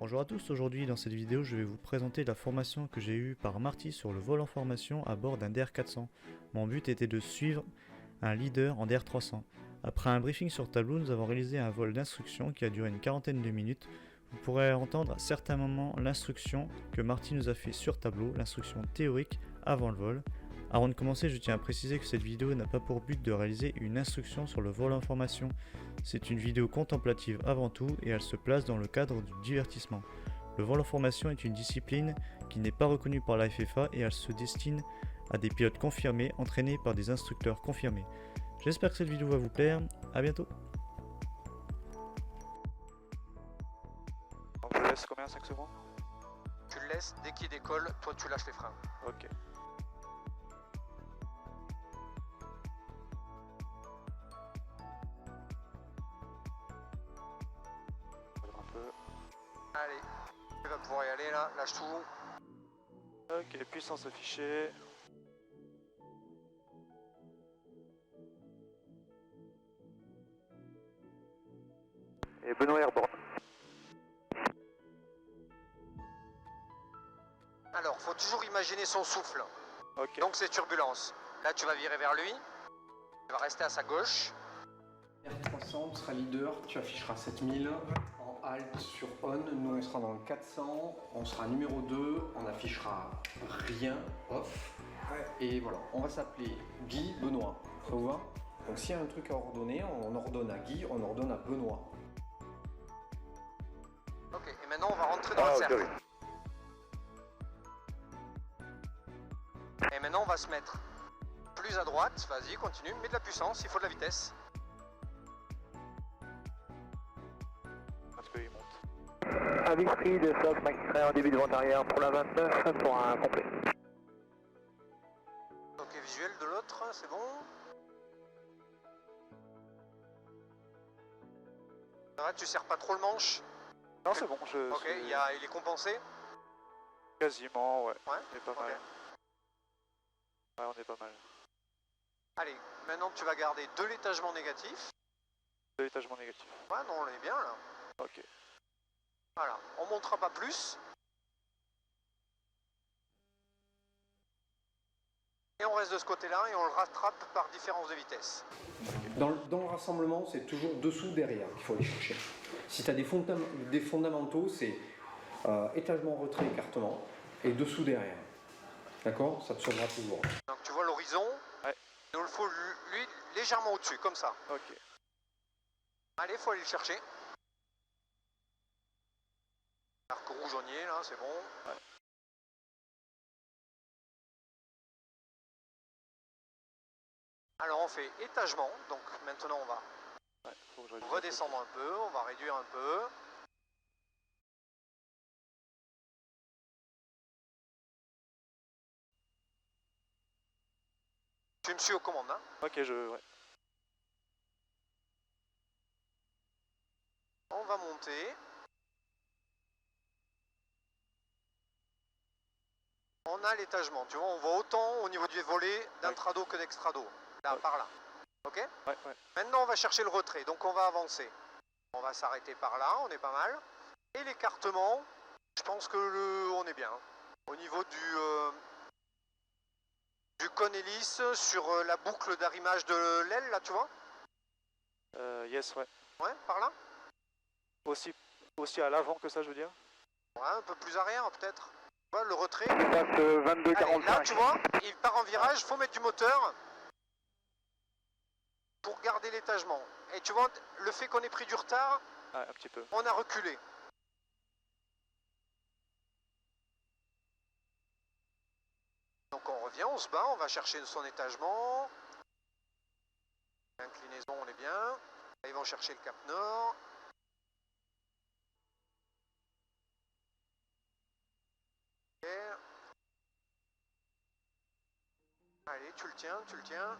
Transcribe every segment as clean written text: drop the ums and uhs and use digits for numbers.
Bonjour à tous, aujourd'hui dans cette vidéo je vais vous présenter la formation que j'ai eue par Marty sur le vol en formation à bord d'un DR400. Mon but était de suivre un leader en DR300. Après un briefing sur tableau, nous avons réalisé un vol d'instruction qui a duré une quarantaine de minutes. Vous pourrez entendre à certains moments l'instruction que Marty nous a fait sur tableau, l'instruction théorique avant le vol. Avant de commencer, je tiens à préciser que cette vidéo n'a pas pour but de réaliser une instruction sur le vol en formation. C'est une vidéo contemplative avant tout et elle se place dans le cadre du divertissement. Le vol en formation est une discipline qui n'est pas reconnue par la FFA et elle se destine à des pilotes confirmés entraînés par des instructeurs confirmés. J'espère que cette vidéo va vous plaire, à bientôt. Donc je laisse combien, 5 secondes? Tu le laisses, dès qu'il décolle, toi tu lâches les freins. Ok. Un peu. Allez, tu vas pouvoir y aller là, lâche tout. Ok, puissance affichée. Et Benoît Airborne. Alors, faut toujours imaginer son souffle. Ok. Donc c'est turbulence. Là tu vas virer vers lui, tu vas rester à sa gauche. R300, tu seras leader, tu afficheras 7000 en halt sur on, nous on sera dans le 400, on sera numéro 2, on affichera rien, off, et voilà, on va s'appeler Guy Benoît, ça vous va? Donc s'il y a un truc à ordonner, on ordonne à Guy, on ordonne à Benoît. Ok, et maintenant on va rentrer dans le cercle. oui. Et maintenant on va se mettre plus à droite, vas-y, continue, mets de la puissance, il faut de la vitesse. Parce qu'il monte. Avis free de Fox, Max Ray en début de vente arrière pour la 29 pour un complet. Ok, visuel de l'autre, c'est bon. Arrête, tu serres pas trop le manche. Non, c'est bon, Ok, il est compensé. Quasiment, ouais. Ouais, On est pas ok. mal. Ouais, on est pas mal. Allez, maintenant tu vas garder de l'étagement négatif. De l'étagement négatif. Ouais, non, on est bien là. Ok. Voilà, on montera pas plus. Et on reste de ce côté-là et on le rattrape par différence de vitesse. Dans le rassemblement, c'est toujours dessous, derrière qu'il faut aller chercher. Si tu as des fondamentaux, c'est étagement, retrait, écartement, et dessous, derrière. D'accord? Ça te sauvera toujours. Donc tu vois l'horizon, Ouais. il nous le faut lui légèrement au-dessus, comme ça. Ok. Allez, faut aller le chercher. Arc rougeonnier là, c'est bon. Ouais. Alors on fait étagement, donc maintenant on va Ouais, faut que je réduise redescendre un peu, on va réduire un peu. Tu me suis aux commandes, hein? Ok, ouais. On va monter. On a l'étagement, tu vois, on voit autant au niveau du volet d'intrado que d'extrado. Là, Ouais. par là. Ok? Ouais, ouais. Maintenant, on va chercher le retrait, donc on va avancer. On va s'arrêter par là, on est pas mal. Et l'écartement, je pense que on est bien. Au niveau du cône hélice, sur la boucle d'arrimage de l'aile, là, tu vois? Yes, ouais. Ouais, par là? Aussi à l'avant que ça, je veux dire. Ouais, un peu plus arrière, peut-être. Tu vois, le retrait. Passe Allez, 22,45. là, tu vois, il part en virage, faut mettre du moteur pour garder l'étagement. Et tu vois, le fait qu'on ait pris du retard, Ouais, un petit peu. on a reculé. Donc on revient, on se bat, on va chercher son étagement. Inclinaison, on est bien. Là, ils vont chercher le cap nord. Ok. Allez, tu le tiens, tu le tiens.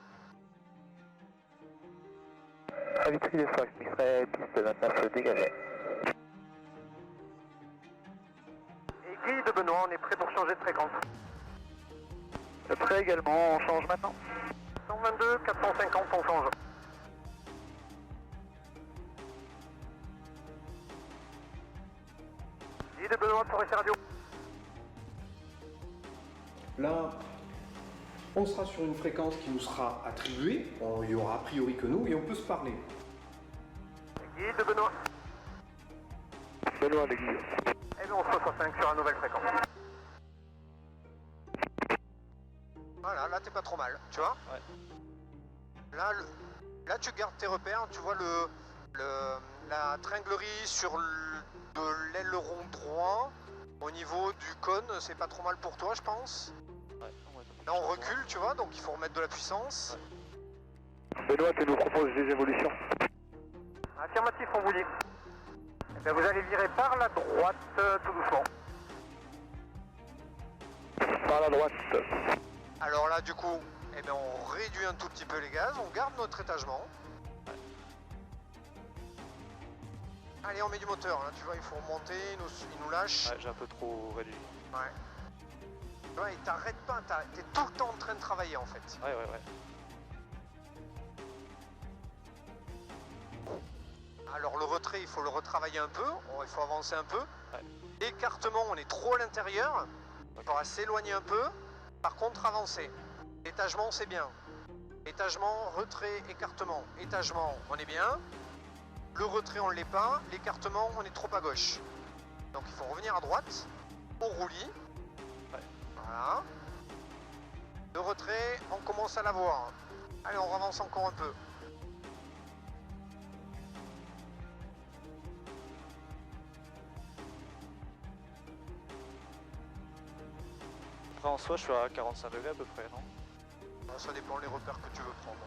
Avis free de Fox, Max Ray, piste 29 dégagé. Et Guy de Benoît, on est prêt pour changer de fréquence. Prêt également, on change maintenant. 122, 450, on change. de Benoît pour essai radio. Là, on sera sur une fréquence qui nous sera attribuée, il y aura a priori que nous, et on peut se parler. Guide de Benoît. Benoît de Guy. Et bien on se reçoit 5 sur la nouvelle fréquence. Voilà, là t'es pas trop mal, tu vois. Ouais. Là tu gardes tes repères, tu vois la tringlerie sur de l'aileron droit. Au niveau du cône, c'est pas trop mal pour toi, je pense. Ouais, Là on recule, tu vois, donc il faut remettre de la puissance. Benoît, tu nous proposes des évolutions. Affirmatif, on vous dit. Eh bien, vous allez virer par la droite, tout doucement. Par la droite. Alors là du coup, eh bien, on réduit un tout petit peu les gaz, on garde notre étagement. Allez, on met du moteur, là, tu vois, il faut remonter, il nous lâche. Ouais, j'ai un peu trop réduit. Ouais. Tu vois, il t'arrête pas, t'es tout le temps en train de travailler en fait. Ouais. Alors le retrait, il faut le retravailler un peu, il faut avancer un peu. Ouais. L'écartement, on est trop à l'intérieur, il faudra s'éloigner un peu. Par contre, avancer. Étagement, c'est bien. Étagement, retrait, écartement. Étagement, on est bien. Le retrait, on ne l'est pas. L'écartement, on est trop à gauche. Donc il faut revenir à droite, au roulis. Ouais. Voilà. Le retrait, on commence à l'avoir. Allez, on avance encore un peu. Après en soi je suis à 45 degrés à peu près, non? Bon, ça dépend les repères que tu veux prendre.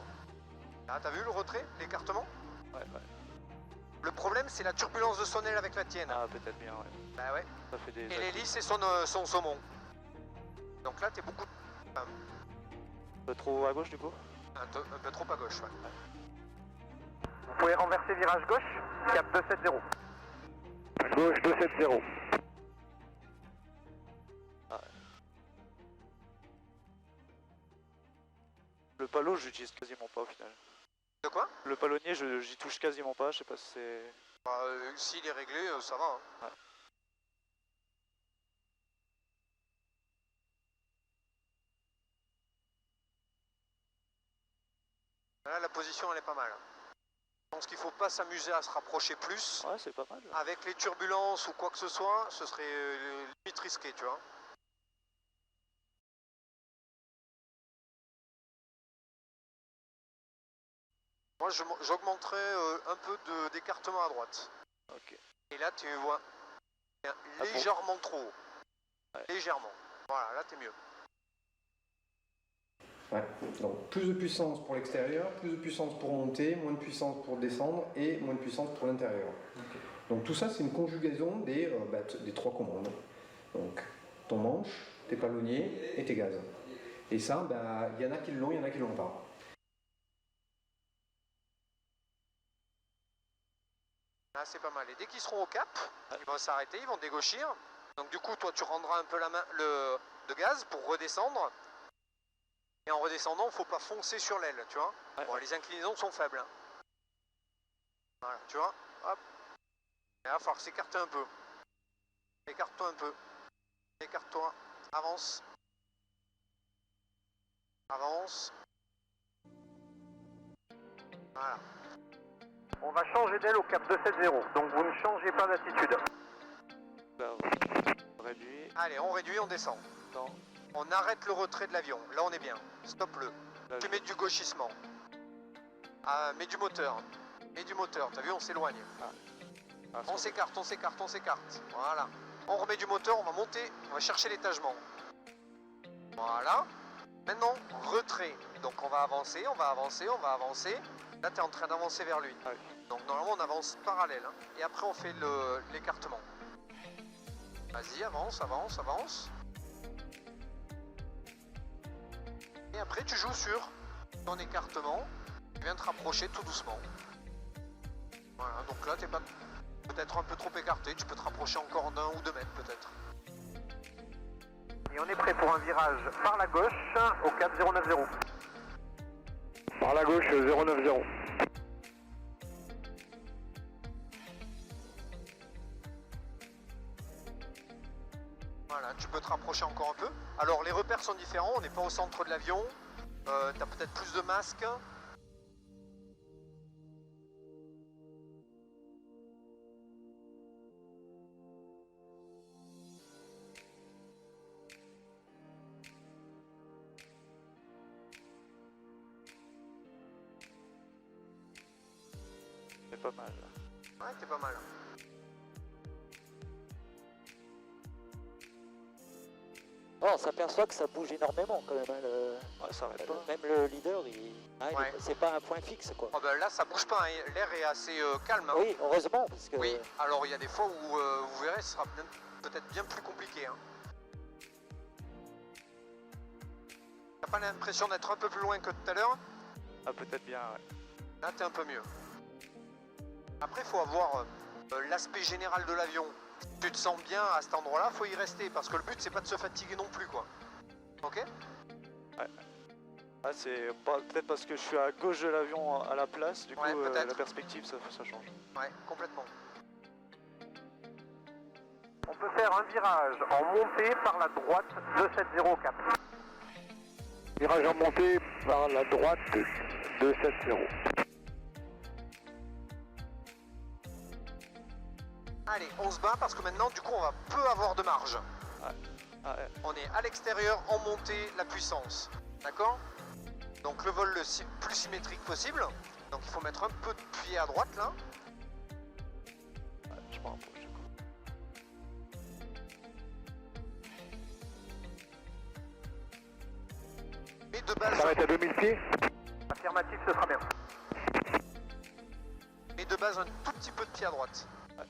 Ah, t'as vu le retrait, l'écartement? Ouais. Le problème, c'est la turbulence de son aile avec la tienne. Ah peut-être bien, ouais. Bah ouais. Ça fait des... Et l'hélice, c'est son saumon. Donc là, t'es beaucoup... Un peu trop à gauche du coup? Un peu trop à gauche, ouais. Vous pouvez renverser virage gauche, cap 270. Gauche 270. Le palot, j'utilise quasiment pas au final. De quoi? Le palonnier, j'y touche quasiment pas, je sais pas si c'est... Bah, s'il est réglé, ça va. Hein. Ouais. Là, la position, elle est pas mal. Je pense qu'il faut pas s'amuser à se rapprocher plus. Ouais, c'est pas mal. Avec les turbulences ou quoi que ce soit, ce serait limite risqué, tu vois. Moi, j'augmenterais un peu d'écartement à droite. Ok. Et là, tu vois légèrement trop haut. Ouais. Légèrement. Voilà, là, t'es mieux. Ouais. Donc plus de puissance pour l'extérieur, plus de puissance pour monter, moins de puissance pour descendre et moins de puissance pour l'intérieur. Okay. Donc tout ça c'est une conjugaison des 3 commandes. Donc ton manche, tes palonniers et tes gaz. Et ça, il y en a qui l'ont, il y en a qui l'ont pas. Là c'est pas mal. Et dès qu'ils seront au cap, ils vont s'arrêter, ils vont dégauchir. Donc du coup toi tu rendras un peu la main de gaz pour redescendre. Et en redescendant, faut pas foncer sur l'aile, tu vois. Ouais. Bon, les inclinaisons sont faibles. Hein. Voilà, tu vois. Hop. Et là, il va falloir s'écarter un peu. Écarte-toi un peu. Écarte-toi. Avance. Avance. Voilà. On va changer d'aile au cap 270, donc vous ne changez pas d'attitude. Là, on réduit. Allez, on réduit, on descend. Non. On arrête le retrait de l'avion. Là, on est bien. Stoppe-le. Là, Tu mets du gauchissement. Ah, mets du moteur. Mets du moteur. T'as vu, on s'éloigne. Ah, On s'écarte, on s'écarte, on s'écarte. Voilà. On remet du moteur, on va monter, on va chercher l'étagement. Voilà. Maintenant, retrait. Donc on va avancer, on va avancer, on va avancer. Là, tu es en train d'avancer vers lui. Ah oui. Donc normalement, on avance parallèle. Hein. Et après, on fait l'écartement. Vas-y, avance, avance, avance. Et après, tu joues sur ton écartement. Tu viens te rapprocher tout doucement. Voilà, donc là, t'es pas peut-être un peu trop écarté. Tu peux te rapprocher encore d'1 ou 2 mètres, peut-être. Et on est prêt pour un virage par la gauche au cap 090. Par la gauche 090. Voilà, tu peux te rapprocher encore un peu. Alors les repères sont différents, on n'est pas au centre de l'avion. T'as peut-être plus de masques. C'est pas mal. Là. Ouais, t'es pas mal. Oh, on s'aperçoit que ça bouge énormément quand même. Hein, Ouais, ça arrête pas. même le leader, Ouais. c'est pas un point fixe quoi. Oh, ben là ça bouge pas, hein. L'air est assez calme. Hein. Oui, heureusement parce que. Oui, alors il y a des fois où vous verrez, ce sera peut-être bien plus compliqué. Hein. T'as pas l'impression d'être un peu plus loin que tout à l'heure? Ah, peut-être bien, ouais. Là t'es un peu mieux. Après il faut avoir l'aspect général de l'avion. Si tu te sens bien à cet endroit-là, faut y rester parce que le but c'est pas de se fatiguer non plus quoi. Ok? Ouais. Ah, c'est peut-être parce que je suis à gauche de l'avion à la place, du coup Ouais, peut-être. la perspective ça change. Ouais, complètement. On peut faire un virage en montée par la droite 2704. Virage en montée par la droite 270. Allez, on se bat parce que maintenant du coup on va peu avoir de marge. Ah, ouais. On est à l'extérieur en montée la puissance. D'accord? Donc le vol le plus symétrique possible. Donc il faut mettre un peu de pied à droite là. Ouais, je m'en rapproche. Et de base, S'arrête à 2000 pieds. Affirmatif, ce sera bien. un tout petit peu de pied à droite. Ouais.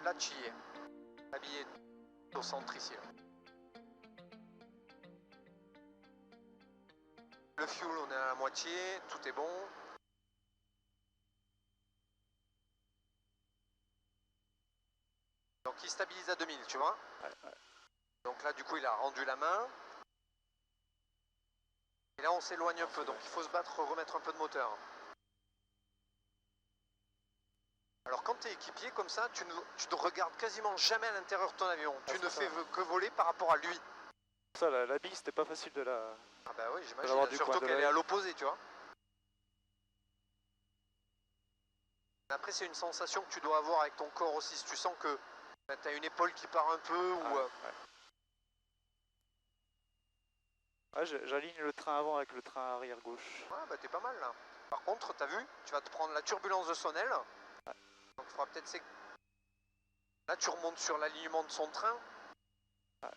Là tu y es. Habillé au centre ici. Là. Le fuel, on est à la moitié, tout est bon. Donc il stabilise à 2000, tu vois. Ouais. Donc là, du coup, il a rendu la main. Et là, on s'éloigne un peu, donc il faut se battre, remettre un peu de moteur. Alors quand tu es équipier comme ça, tu ne regardes quasiment jamais à l'intérieur de ton avion. Tu ne fais que voler par rapport à lui. Ça, la bille, c'était pas facile de la... Ah bah oui, l'avoir j'imagine, du surtout coin de qu'elle est l'œil. à l'opposé, tu vois. Après, c'est une sensation que tu dois avoir avec ton corps aussi. Si tu sens que tu as une épaule qui part un peu ou... Ouais, j'aligne le train avant avec le train arrière gauche. Ouais, bah t'es pas mal là. Par contre, t'as vu, tu vas te prendre la turbulence de son aile. Donc il faudra peut-être... Là, tu remontes sur l'alignement de son train.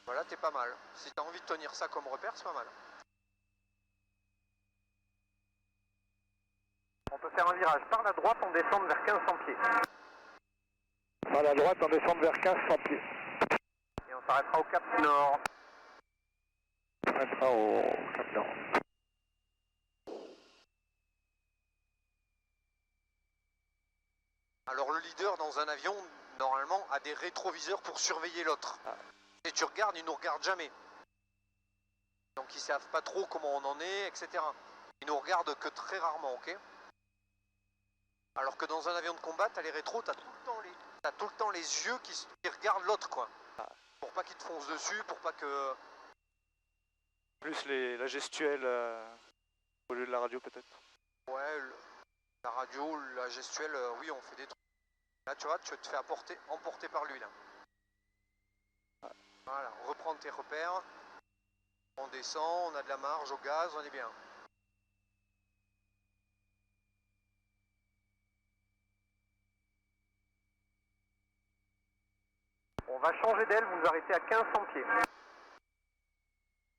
Voilà, t'es pas mal. Si t'as envie de tenir ça comme repère, c'est pas mal. On peut faire un virage par la droite, on descend vers 1500 pieds. Par la droite, on descend vers 1500 pieds. Et on s'arrêtera au Cap Nord. On s'arrêtera au Cap Nord. Alors le leader dans un avion, normalement, a des rétroviseurs pour surveiller l'autre. Et tu regardes, ils nous regardent jamais. Donc ils savent pas trop comment on en est, etc. Ils nous regardent que très rarement, ok? Alors que dans un avion de combat, t'as les rétros, t'as tout le temps les yeux qui regardent l'autre, quoi. Pour pas qu'ils te foncent dessus, pour pas que... Plus la gestuelle au lieu de la radio peut-être. Ouais, la radio, la gestuelle, oui, on fait des trucs. Là, tu vois, tu te fais emporter par lui, là. Voilà, on reprend tes repères. On descend, on a de la marge au gaz, on est bien. On va changer d'aile, vous arrêtez à 1500 pieds.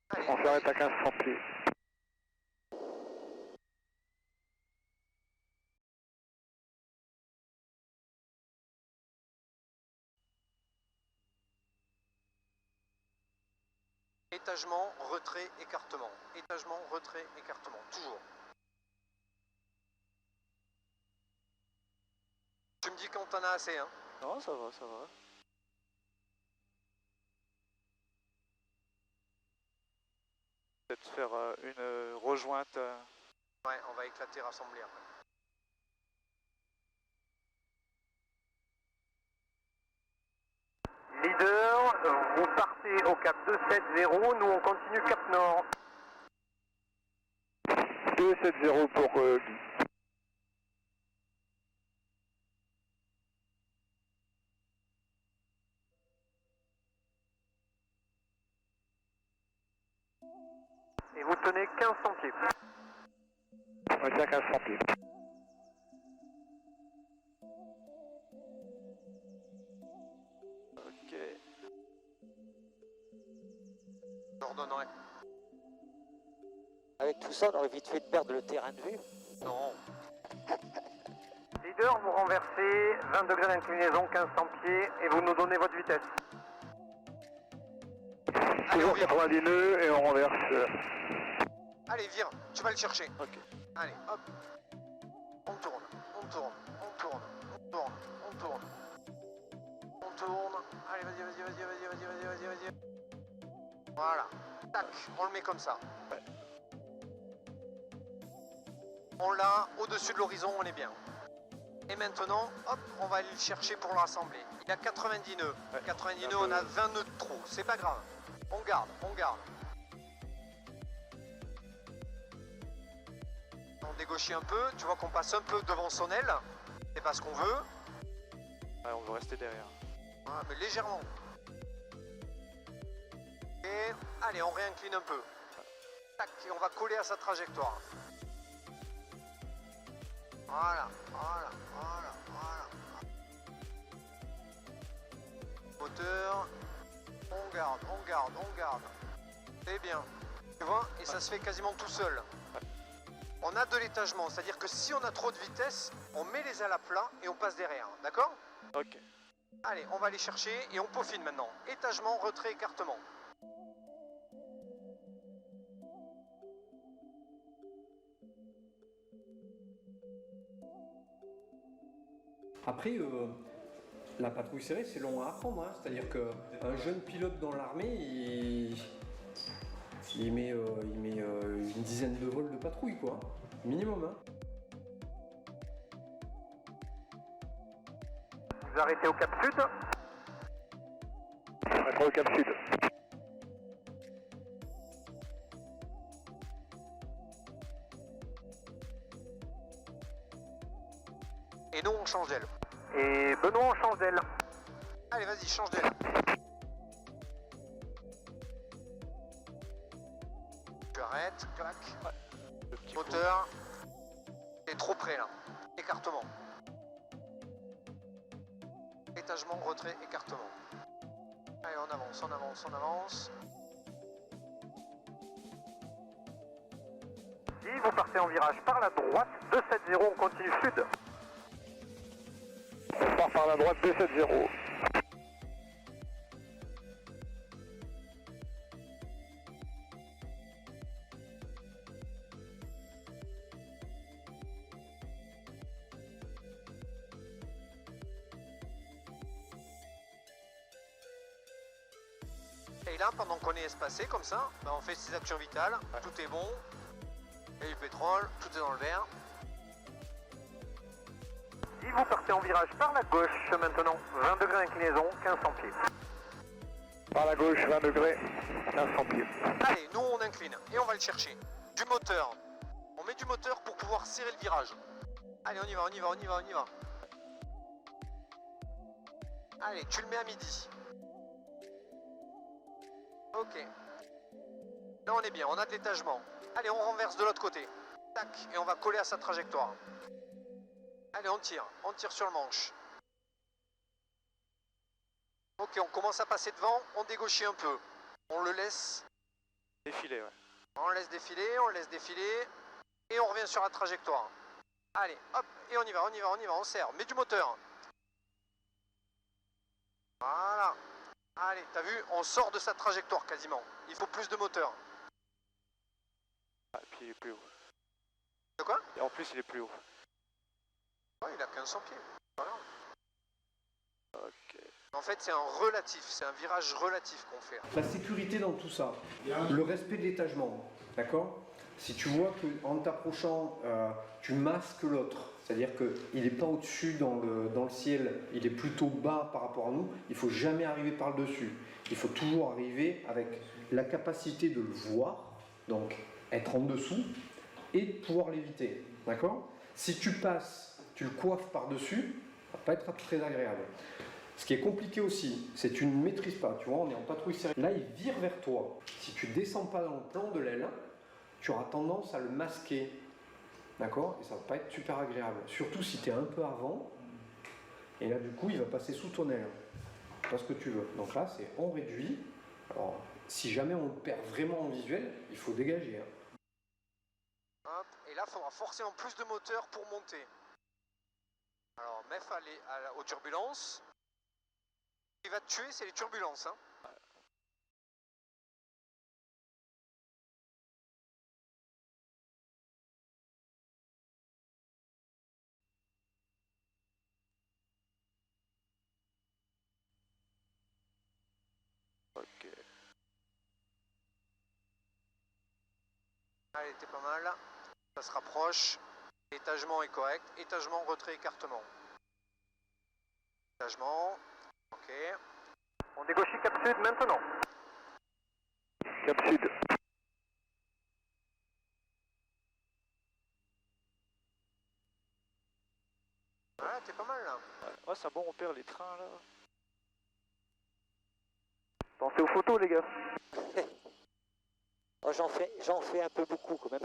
Allez, On s'arrête à 1500 pieds. étagement, retrait, écartement. Étagement, retrait, écartement. Toujours. Tu me dis quand t'en as assez, hein. Non, ça va, ça va. Peut-être faire une rejointe. Ouais, on va éclater, rassembler après. vous partez au cap 270, nous on continue cap nord. 270 pour Guy. Et vous tenez 1500 pieds. On tient 1500 pieds. Ok. J'ordonnerai. Avec tout ça, on aurait vite fait de perdre le terrain de vue. Non. Leader, vous renversez 20 degrés d'inclinaison, 1500 pieds et vous nous donnez votre vitesse. Allez, on Toujours vire. 90 nœuds et on renverse. Allez, vire. Tu vas le chercher. Ok. Allez, hop. On tourne, on tourne, on tourne, on tourne, on tourne. On tourne. Allez, vas-y, vas-y, vas-y, vas-y, vas-y, vas-y, vas-y, vas-y. Voilà. Tac, on le met comme ça. On l'a au-dessus de l'horizon, on est bien. Et maintenant, hop, on va aller le chercher pour le rassembler. Il a 90 nœuds. Ouais. 90 nœuds, on a 20 nœuds de trop. C'est pas grave. On garde, on garde. On dégauchit un peu, tu vois qu'on passe un peu devant son aile. C'est pas ce qu'on veut. Ouais, on veut rester derrière. Ah, mais légèrement. Et allez, on réincline un peu. Tac, et on va coller à sa trajectoire. Voilà, voilà, voilà, voilà. Moteur. On garde, on garde, on garde. C'est bien. Tu vois, et ça se fait quasiment tout seul. On a de l'étagement, c'est-à-dire que si on a trop de vitesse, on met les ailes à plat et on passe derrière. D'accord ? Ok. Allez, on va aller chercher et on peaufine maintenant. Étagement, retrait, écartement. Après, la patrouille serrée, c'est long à apprendre. Hein. C'est-à-dire qu'un jeune pilote dans l'armée, il met une dizaine de vols de patrouille, quoi. Minimum, hein. Vous arrêtez au cap sud. Maintenant au cap sud. Et nous, on change d'aile. Et Benoît, on change d'aile. Allez, vas-y, change d'aile. Tu arrêtes, clac. Le petit Moteur. T'es trop près là. Écartement. Étagement, retrait, écartement. Allez, on avance, on avance, on avance. Si vous partez en virage par la droite, 270, on continue sud. On part par la droite 270. Et là, pendant qu'on est espacé comme ça, bah, on fait ses actions vitales. Tout est bon. Et du pétrole, tout est dans le vert. Si vous partez en virage par la gauche maintenant, 20 degrés d'inclinaison, 1500 pieds. Par la gauche 20 degrés, 1500 pieds. Allez, nous on incline et on va le chercher. Du moteur. On met du moteur pour pouvoir serrer le virage. Allez, on y va, on y va, on y va, on y va. Allez, tu le mets à midi. Ok. Là on est bien, on a de l'étagement. Allez, on renverse de l'autre côté. Tac, et on va coller à sa trajectoire. Allez, on tire sur le manche. Ok, on commence à passer devant, on dégauchit un peu. On le laisse. défilé, ouais. On laisse défiler, et on revient sur la trajectoire. Allez, hop, et on y va, on y va, on y va, on serre. Mets du moteur. Voilà. Allez, t'as vu, on sort de sa trajectoire quasiment. Il faut plus de moteur. Ah, et puis il est plus haut. De quoi? Et en plus, il est plus haut. Ouais, il a 1500 pieds. Voilà. Ok. En fait, c'est un relatif, c'est un virage relatif qu'on fait là. La sécurité dans tout ça, le respect de l'étagement, d'accord? Si tu vois qu'en t'approchant, tu masques l'autre, C'est-à-dire qu'il n'est pas au-dessus dans le ciel, il est plutôt bas par rapport à nous. Il ne faut jamais arriver par le dessus. Il faut toujours arriver avec la capacité de le voir, donc être en dessous, et de pouvoir l'éviter. D'accord? Si tu passes, tu le coiffes par-dessus, ça va pas être très agréable. Ce qui est compliqué aussi, c'est que tu ne maîtrises pas. Tu vois, on est en patrouille sérieuse. Là, il vire vers toi. Si tu ne descends pas dans le plan de l'aile, tu auras tendance à le masquer. D'accord? Et ça va pas être super agréable. Surtout si tu es un peu avant. Et là, du coup, il va passer sous ton aile. Pas ce que tu veux. Donc là, c'est on réduit. Alors, si jamais on le perd vraiment en visuel, il faut dégager. Hein. Hop, et là, il faudra forcément plus de moteur pour monter. Alors, MEF aux turbulences. Ce qui va te tuer, c'est les turbulences. Hein. Ok. Elle était pas mal. Ça se rapproche. Étagement est correct. Étagement, retrait, écartement. Étagement. Ok. On dégauchit Cap Sud maintenant. Cap Sud. Ouais, t'es pas mal là. Ouais, c'est un bon repère les trains là. Pensez aux photos, les gars. Oh, j'en fais un peu beaucoup quand même.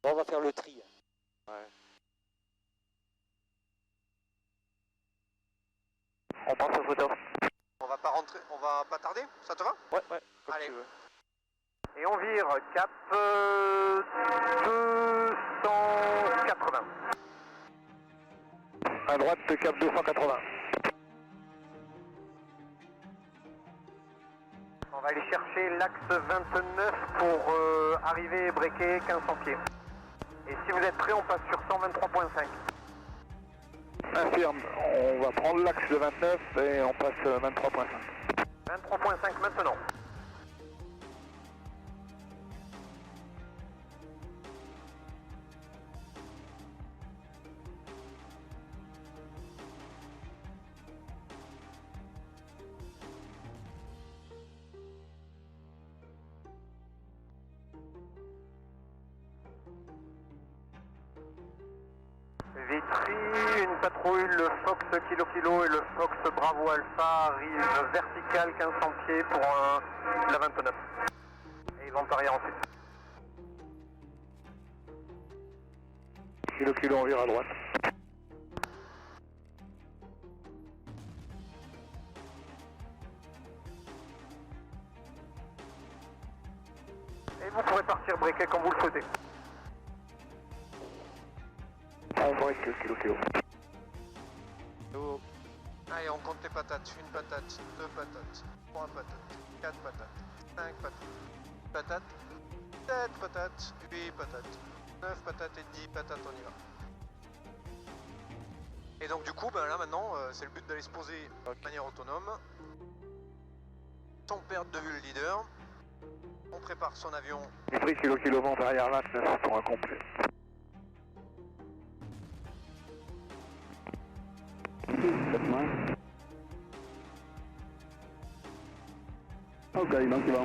Bon, on va faire le tri. Ouais. On passe aux photos. On va pas rentrer, on va pas tarder, ça te va? Ouais, comme Allez. tu veux. Et on vire Cap 280. À droite, Cap 280. On va aller chercher l'axe 29 pour arriver et breaker 1500 pieds. Et si vous êtes prêts, on passe sur 123.5. Infirme, on va prendre l'axe de 29 et on passe 23.5. 23.5 maintenant. Vitry, une patrouille, le Fox Kilo Kilo et le Fox Bravo Alpha arrivent vertical 1500 pieds pour la 29. Et ils vont parier ensuite. Kilo Kilo, on vire à droite. Et vous pourrez partir breaker quand vous le souhaitez. On break Kilo Kilo. Oh, Allez, on compte les patates. Une patate, deux patates, trois patates, quatre patates, cinq patates, 7 patates, 8 patates, 9 patates et 10 patates, on y va. Et donc du coup, ben là maintenant, c'est le but d'aller se poser de manière autonome, sans perdre de vue le leader. On prépare son avion. Vitry, Kilo Kilo, monte arrière 29 pour un complet. Ok, donc il va.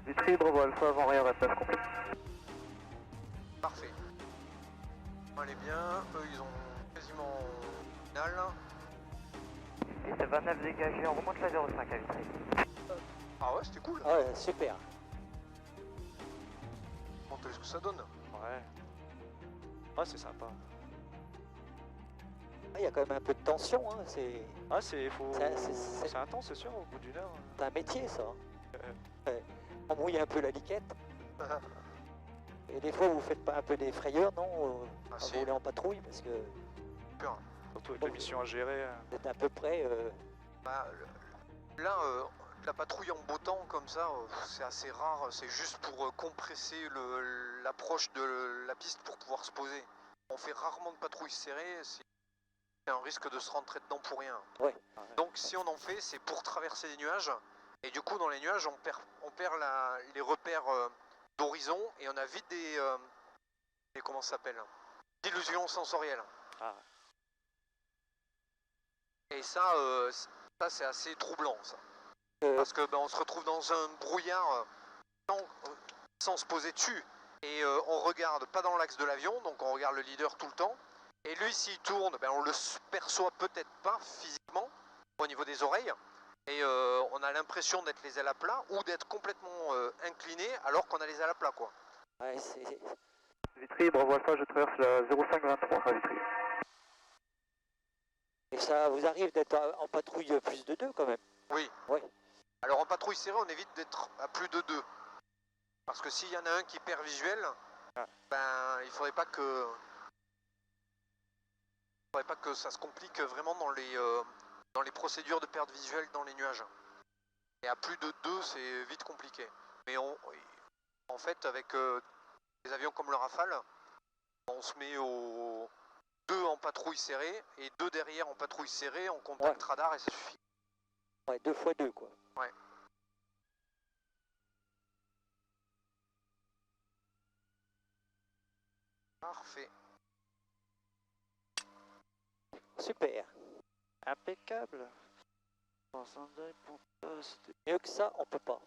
Vitry, Bravo Alpha, avant rien, 29 complet. Parfait. On est bien, eux ils ont quasiment final. Et c'est 29 dégagé, on remonte la 05 à Vitry. Ah ouais, c'était cool. Ah ouais, super. Montrer ce que ça donne. ouais. Ah, c'est sympa. Ah, il y a quand même un peu de tension, hein. C'est Ah, c'est c'est intense, c'est sûr, au bout d'une heure. un métier, ça. Ouais. On mouille un peu la liquette. Et des fois, vous faites pas un peu des frayeurs, non Ah, à si. voler en patrouille, parce que Pur. Surtout avec la mission à gérer. vous êtes à peu près... Bah, là, la patrouille en beau temps comme ça, c'est assez rare. C'est juste pour compresser l'approche de la piste pour pouvoir se poser. On fait rarement de patrouilles serrées. C'est un risque de se rentrer dedans pour rien. Ouais. Donc si on en fait, c'est pour traverser les nuages. Et du coup, dans les nuages, on perd les repères d'horizon et on a vite Et comment ça s'appelle? D'illusion sensorielle. Ah. Et ça, c'est assez troublant, ça. Parce que on se retrouve dans un brouillard sans se poser dessus. Et on regarde pas dans l'axe de l'avion, donc on regarde le leader tout le temps. Et lui, s'il tourne, on le perçoit peut-être pas physiquement au niveau des oreilles. Et on a l'impression d'être les ailes à plat ou d'être complètement incliné alors qu'on a les ailes à plat, quoi. Ouais, c'est... Vitry, Bravo Alpha, je traverse la 0523 à Vitry. Et ça vous arrive d'être en patrouille plus de 2 quand même? Oui. Ouais. Alors en patrouille serrée, on évite d'être à plus de 2. Parce que s'il y en a un qui perd visuel, il faudrait pas que ça se complique vraiment dans les procédures de perte visuelle dans les nuages. Et à plus de 2, c'est vite compliqué. Mais en fait, avec des avions comme le Rafale, on se met aux 2 en patrouille serrée et 2 derrière en patrouille serrée, en contact radar et ça suffit. Ouais, 2 x 2 quoi. Ouais. Parfait. Super. Impeccable. 62 pour poste. Mieux que ça, on peut pas.